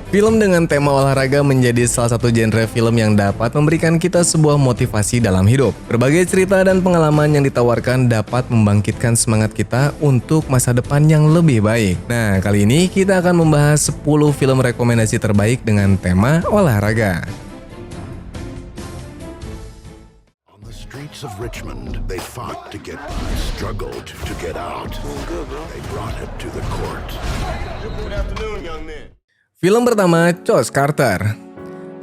Film dengan tema olahraga menjadi salah satu genre film yang dapat memberikan kita sebuah motivasi dalam hidup. Berbagai cerita dan pengalaman yang ditawarkan dapat membangkitkan semangat kita untuk masa depan yang lebih baik. Nah, kali ini kita akan membahas 10 film rekomendasi terbaik dengan tema olahraga. On the streets of Richmond, they fought to get by, struggled to get out. They brought it to the court. Good afternoon, young man. Film pertama, Coach Carter.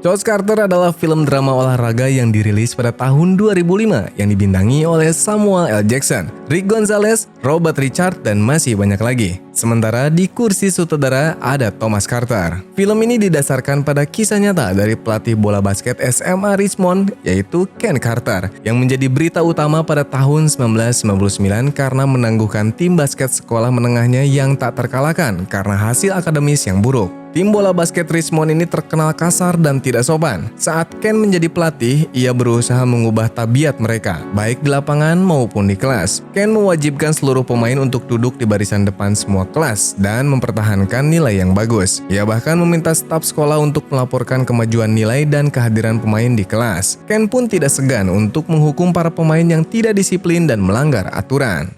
Coach Carter adalah film drama olahraga yang dirilis pada tahun 2005 yang dibintangi oleh Samuel L. Jackson, Rick Gonzalez, Robert Richard, dan masih banyak lagi. Sementara di kursi sutradara ada Thomas Carter. Film ini didasarkan pada kisah nyata dari pelatih bola basket SMA Richmond, yaitu Ken Carter, yang menjadi berita utama pada tahun 1999 karena menangguhkan tim basket sekolah menengahnya yang tak terkalahkan karena hasil akademis yang buruk. Tim bola basket Richmond ini terkenal kasar dan tidak sopan. Saat Ken menjadi pelatih, ia berusaha mengubah tabiat mereka, baik di lapangan maupun di kelas. Ken mewajibkan seluruh pemain untuk duduk di barisan depan semua kelas dan mempertahankan nilai yang bagus. Ia bahkan meminta staf sekolah untuk melaporkan kemajuan nilai dan kehadiran pemain di kelas. Ken pun tidak segan untuk menghukum para pemain yang tidak disiplin dan melanggar aturan.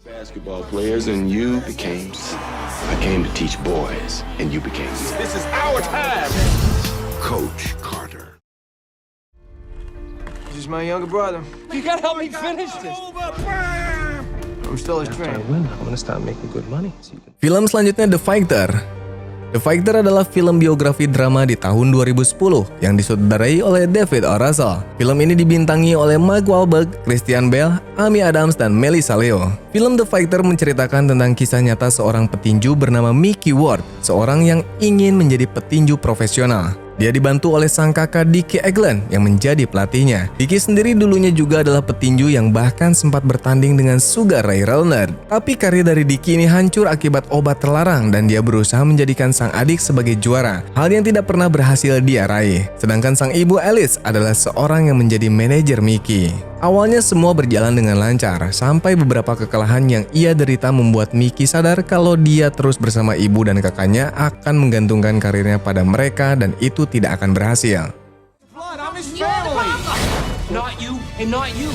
Basketball players and you became. I came to teach boys, and you became. This is our time. Coach Carter. This is my younger brother. You gotta help me finish this. I'm still his trainer. I'm gonna start making good money. Film selanjutnya The Fighter. The Fighter adalah film biografi drama di tahun 2010 yang disutradarai oleh David O. Russell. Film ini dibintangi oleh Mark Wahlberg, Christian Bale, Amy Adams, dan Melissa Leo. Film The Fighter menceritakan tentang kisah nyata seorang petinju bernama Mickey Ward, seorang yang ingin menjadi petinju profesional. Dia dibantu oleh sang kakak Dickie Eglin yang menjadi pelatihnya. Dickie sendiri dulunya juga adalah petinju yang bahkan sempat bertanding dengan Sugar Ray Leonard. Tapi karir dari Dickie ini hancur akibat obat terlarang dan dia berusaha menjadikan sang adik sebagai juara, hal yang tidak pernah berhasil dia raih. Sedangkan sang ibu Alice adalah seorang yang menjadi manajer Mickey. Awalnya semua berjalan dengan lancar, sampai beberapa kekalahan yang ia derita membuat Mickey sadar kalau dia terus bersama ibu dan kakaknya akan menggantungkan karirnya pada mereka dan itu tidak akan berhasil. I'm his family. Not you and not you.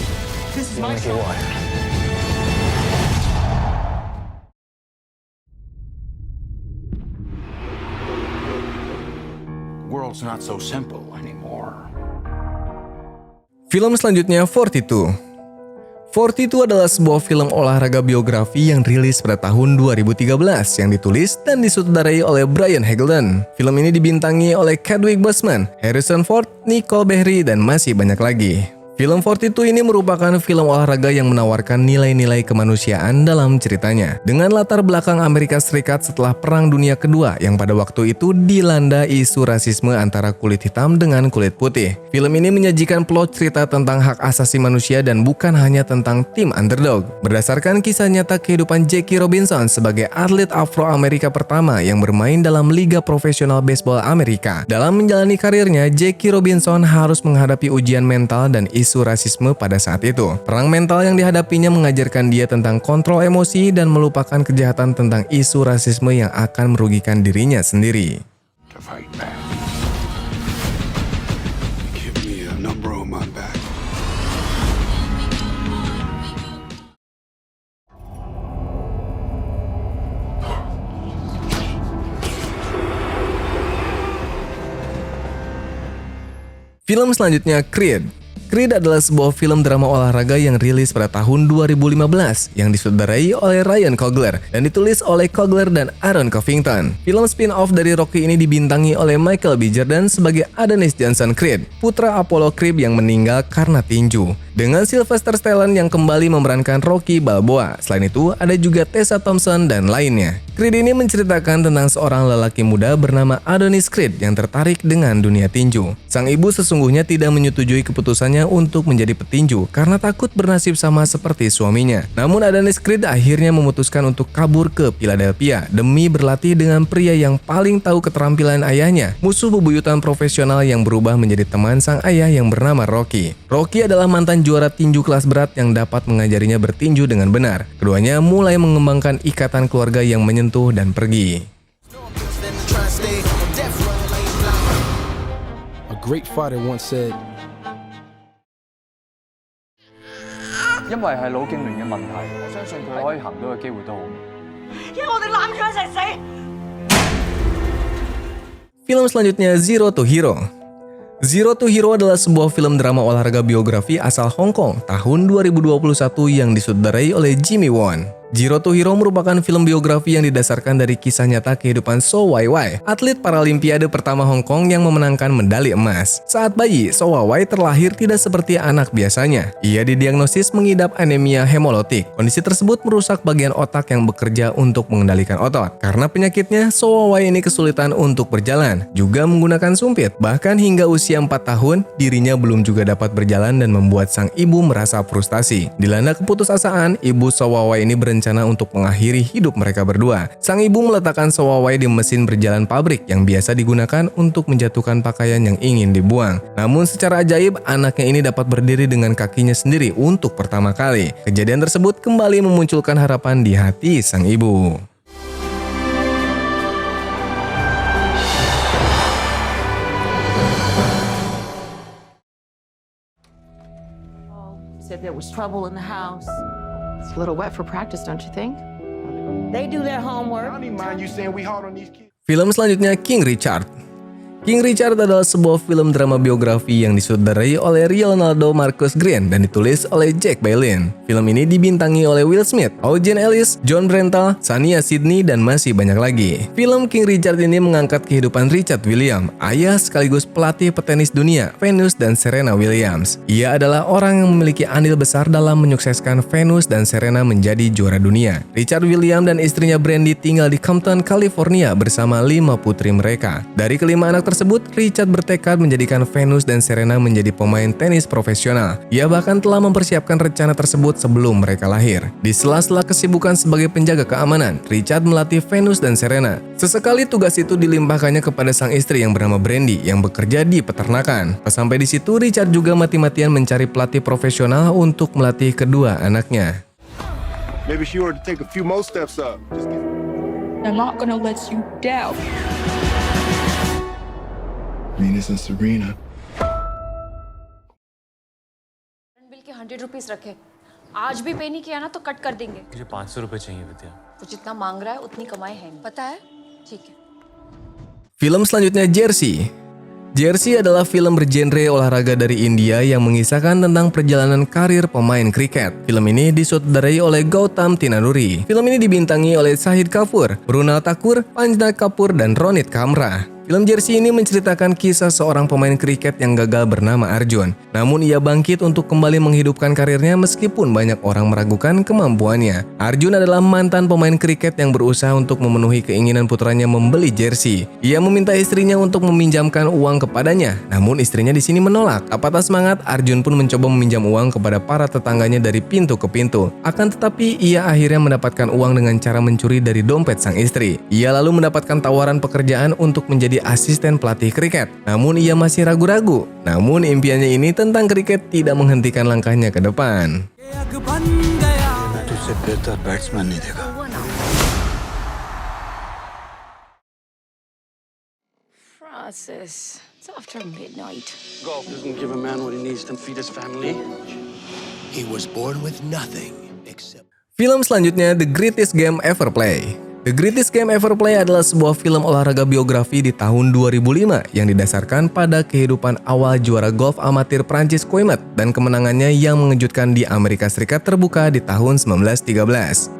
This is my son. World's not so simple anymore. Film selanjutnya 42. 42 adalah sebuah film olahraga biografi yang rilis pada tahun 2013 yang ditulis dan disutradarai oleh Brian Helgeland. Film ini dibintangi oleh Chadwick Boseman, Harrison Ford, Nicole Beharie, dan masih banyak lagi. Film 42 ini merupakan film olahraga yang menawarkan nilai-nilai kemanusiaan dalam ceritanya. Dengan latar belakang Amerika Serikat setelah Perang Dunia Kedua yang pada waktu itu dilanda isu rasisme antara kulit hitam dengan kulit putih. Film ini menyajikan plot cerita tentang hak asasi manusia dan bukan hanya tentang tim underdog. Berdasarkan kisah nyata kehidupan Jackie Robinson sebagai atlet Afro-Amerika pertama yang bermain dalam Liga Profesional Baseball Amerika. Dalam menjalani karirnya, Jackie Robinson harus menghadapi ujian mental dan isu rasisme pada saat itu. Perang mental yang dihadapinya mengajarkan dia tentang kontrol emosi dan melupakan kejahatan tentang isu rasisme yang akan merugikan dirinya sendiri. To fight back. Give me a number on my back. Film selanjutnya Creed. Creed adalah sebuah film drama olahraga yang rilis pada tahun 2015 yang disutradarai oleh Ryan Coogler dan ditulis oleh Coogler dan Aaron Covington. Film spin-off dari Rocky ini dibintangi oleh Michael B. Jordan sebagai Adonis Johnson Creed, putra Apollo Creed yang meninggal karena tinju. Dengan Sylvester Stallone yang kembali memerankan Rocky Balboa. Selain itu, ada juga Tessa Thompson dan lainnya. Creed ini menceritakan tentang seorang lelaki muda bernama Adonis Creed yang tertarik dengan dunia tinju. Sang ibu sesungguhnya tidak menyetujui keputusannya untuk menjadi petinju karena takut bernasib sama seperti suaminya. Namun Adonis Creed akhirnya memutuskan untuk kabur ke Philadelphia demi berlatih dengan pria yang paling tahu keterampilan ayahnya, musuh bebuyutan profesional yang berubah menjadi teman sang ayah yang bernama Rocky. Rocky adalah mantan juara tinju kelas berat yang dapat mengajarinya bertinju dengan benar. Keduanya mulai mengembangkan ikatan keluarga yang menyentuh dan pergi. great fighter once said, 因為係腦痙攣嘅問題，我相信佢可以行到嘅機會都好微。 Film selanjutnya Zero to Hero. Zero to Hero adalah sebuah film drama olahraga biografi asal Hong Kong tahun 2021 yang disutradarai oleh Jimmy Won. Zero to Hero merupakan film biografi yang didasarkan dari kisah nyata kehidupan So Wai, atlet Paralimpiade pertama Hong Kong yang memenangkan medali emas. Saat bayi, So Wai terlahir tidak seperti anak biasanya. Ia didiagnosis mengidap anemia hemolitik. Kondisi tersebut merusak bagian otak yang bekerja untuk mengendalikan otot. Karena penyakitnya, So Wai ini kesulitan untuk berjalan, juga menggunakan sumpit. Bahkan hingga usia 4 tahun, dirinya belum juga dapat berjalan dan membuat sang ibu merasa frustasi. Dilanda keputusasaan, ibu So Wai ini berencana untuk mengakhiri hidup mereka berdua. Sang ibu meletakkan So Wai di mesin berjalan pabrik yang biasa digunakan untuk menjatuhkan pakaian yang ingin dibuang. Namun secara ajaib, anaknya ini dapat berdiri dengan kakinya sendiri untuk pertama kali. Kejadian tersebut kembali memunculkan harapan di hati sang ibu. Said there was trouble in the house. It's a little wet for practice, don't you think? They do their homework. I don't even mind you saying we hard on these kids. Film selanjutnya King Richard. King Richard adalah sebuah film drama biografi yang disutradarai oleh Leonardo Marcus Green dan ditulis oleh Jack Bailin. Film ini dibintangi oleh Will Smith, Eugene Ellis, John Brental, Shania Sidney, dan masih banyak lagi. Film King Richard ini mengangkat kehidupan Richard Williams, ayah sekaligus pelatih petenis dunia Venus dan Serena Williams. Ia adalah orang yang memiliki andil besar dalam menyukseskan Venus dan Serena menjadi juara dunia. Richard Williams dan istrinya Brandy tinggal di Compton, California bersama 5 putri mereka. Dari kelima anak tersebut, Richard bertekad menjadikan Venus dan Serena menjadi pemain tenis profesional. Ia bahkan telah mempersiapkan rencana tersebut sebelum mereka lahir. Di sela-sela kesibukan sebagai penjaga keamanan, Richard melatih Venus dan Serena. Sesekali tugas itu dilimpahkannya kepada sang istri yang bernama Brandy yang bekerja di peternakan. Pas sampai di situ, Richard juga mati-matian mencari pelatih profesional untuk melatih kedua anaknya. Maybe she ought to take a few more steps up. I'm not gonna let you down. Venus and Serena. Bill के 100 रुपीस रखे आज भी पे नहीं किया ना तो कट कर देंगे मुझे 500 रुपए चाहिए विद्या वो जितना मांग रहा है उतनी कमाई है नहीं पता है ठीक है Film selanjutnya Jersey. Jersey adalah film bergenre olahraga dari India yang mengisahkan tentang perjalanan karir pemain kriket. Film ini disutradarai oleh Gautam Tinaduri. Film ini dibintangi oleh Shahid Kapoor, Brunal Thakur, Panjna Kapoor, dan Ronit Kamra. Film Jersey ini menceritakan kisah seorang pemain kriket yang gagal bernama Arjun. Namun ia bangkit untuk kembali menghidupkan karirnya meskipun banyak orang meragukan kemampuannya. Arjun adalah mantan pemain kriket yang berusaha untuk memenuhi keinginan putranya membeli jersey. Ia meminta istrinya untuk meminjamkan uang kepadanya, namun istrinya di sini menolak. Tak patah semangat, Arjun pun mencoba meminjam uang kepada para tetangganya dari pintu ke pintu. Akan tetapi ia akhirnya mendapatkan uang dengan cara mencuri dari dompet sang istri. Ia lalu mendapatkan tawaran pekerjaan untuk menjadi asisten pelatih kriket. Namun ia masih ragu-ragu. Namun impiannya ini tentang kriket tidak menghentikan langkahnya ke depan. Francis, it's after midnight. Golf doesn't give a man what he needs to feed his family. He was born with nothing except... Film selanjutnya The Greatest Game Ever Played. The Greatest Game Ever Played adalah sebuah film olahraga biografi di tahun 2005 yang didasarkan pada kehidupan awal juara golf amatir Prancis Couimet dan kemenangannya yang mengejutkan di Amerika Serikat terbuka di tahun 1913.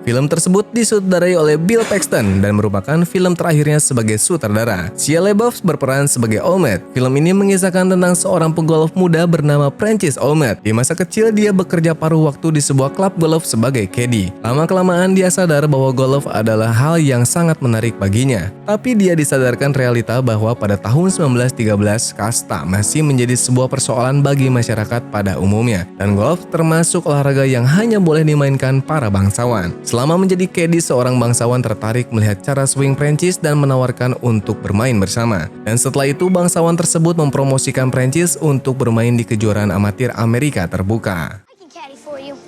Film tersebut disutradarai oleh Bill Paxton dan merupakan film terakhirnya sebagai sutradara. Shia LaBeouf berperan sebagai Ouimet. Film ini mengisahkan tentang seorang pegolf muda bernama Francis Ouimet. Di masa kecil dia bekerja paruh waktu di sebuah klub golf sebagai caddy. Lama-kelamaan dia sadar bahwa golf adalah hal yang sangat menarik baginya. Tapi dia disadarkan realita bahwa pada tahun 1913 kasta masih menjadi sebuah persoalan bagi masyarakat pada umumnya. Dan golf termasuk olahraga yang hanya boleh dimainkan para bangsawan. Selama menjadi caddy, seorang bangsawan tertarik melihat cara swing Prancis dan menawarkan untuk bermain bersama. Dan setelah itu bangsawan tersebut mempromosikan Prancis untuk bermain di kejuaraan amatir Amerika terbuka.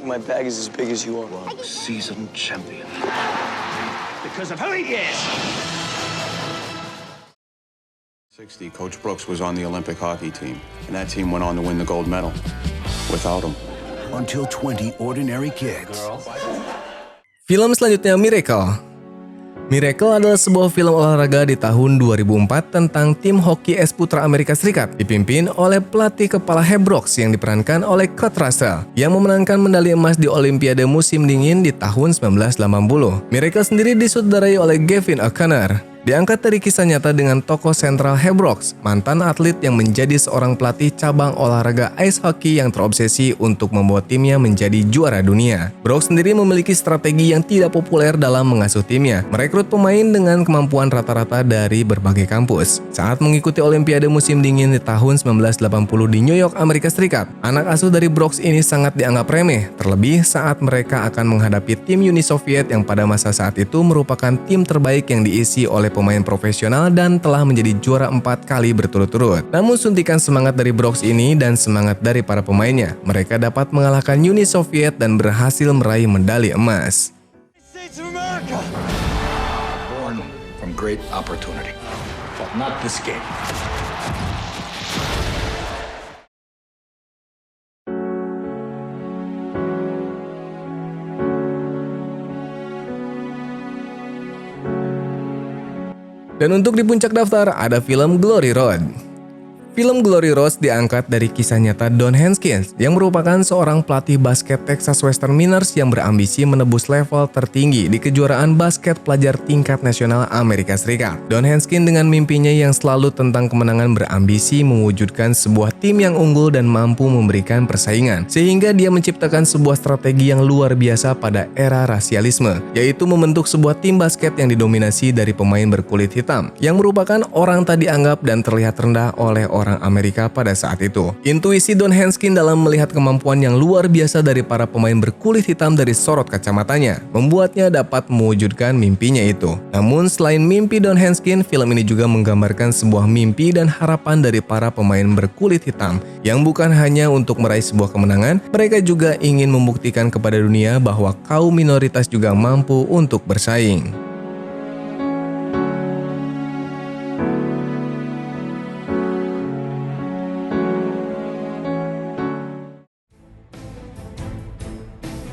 My bag is as big as you are. Seasoned champion. Because of who he is. 60, Coach Brooks was on the Olympic hockey team, and that team went on to win the gold medal. Without him. Until 20 ordinary kids. Film selanjutnya Miracle. Miracle adalah sebuah film olahraga di tahun 2004 tentang tim hoki es putra Amerika Serikat dipimpin oleh pelatih kepala Hebrox yang diperankan oleh Kurt Russell yang memenangkan medali emas di Olimpiade musim dingin di tahun 1980. Miracle sendiri disutradarai oleh Gavin O'Connor. Diangkat dari kisah nyata dengan tokoh sentral Hebrox, mantan atlet yang menjadi seorang pelatih cabang olahraga ice hockey yang terobsesi untuk membawa timnya menjadi juara dunia. Brooks sendiri memiliki strategi yang tidak populer dalam mengasuh timnya, merekrut pemain dengan kemampuan rata-rata dari berbagai kampus. Saat mengikuti Olimpiade musim dingin di tahun 1980 di New York, Amerika Serikat, anak asuh dari Brooks ini sangat dianggap remeh, terlebih saat mereka akan menghadapi tim Uni Soviet yang pada masa saat itu merupakan tim terbaik yang diisi oleh pemain profesional dan telah menjadi juara 4 kali berturut-turut. Namun suntikan semangat dari Brooks ini dan semangat dari para pemainnya, mereka dapat mengalahkan Uni Soviet dan berhasil meraih medali emas. Born from great opportunity, but not this game. Dan untuk di puncak daftar ada film Glory Road. Film Glory Road diangkat dari kisah nyata Don Haskins yang merupakan seorang pelatih basket Texas Western Miners yang berambisi menembus level tertinggi di kejuaraan basket pelajar tingkat nasional Amerika Serikat. Don Haskins dengan mimpinya yang selalu tentang kemenangan berambisi mewujudkan sebuah tim yang unggul dan mampu memberikan persaingan, sehingga dia menciptakan sebuah strategi yang luar biasa pada era rasialisme, yaitu membentuk sebuah tim basket yang didominasi dari pemain berkulit hitam yang merupakan orang tak dianggap dan terlihat rendah oleh orang Amerika pada saat itu. Intuisi Don Haskins dalam melihat kemampuan yang luar biasa dari para pemain berkulit hitam dari sorot kacamatanya membuatnya dapat mewujudkan mimpinya itu. Namun selain mimpi Don Haskins, film ini juga menggambarkan sebuah mimpi dan harapan dari para pemain berkulit hitam yang bukan hanya untuk meraih sebuah kemenangan, mereka juga ingin membuktikan kepada dunia bahwa kaum minoritas juga mampu untuk bersaing.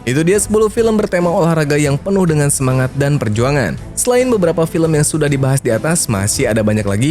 Itu dia 10 film bertema olahraga yang penuh dengan semangat dan perjuangan. Selain beberapa film yang sudah dibahas di atas, masih ada banyak lagi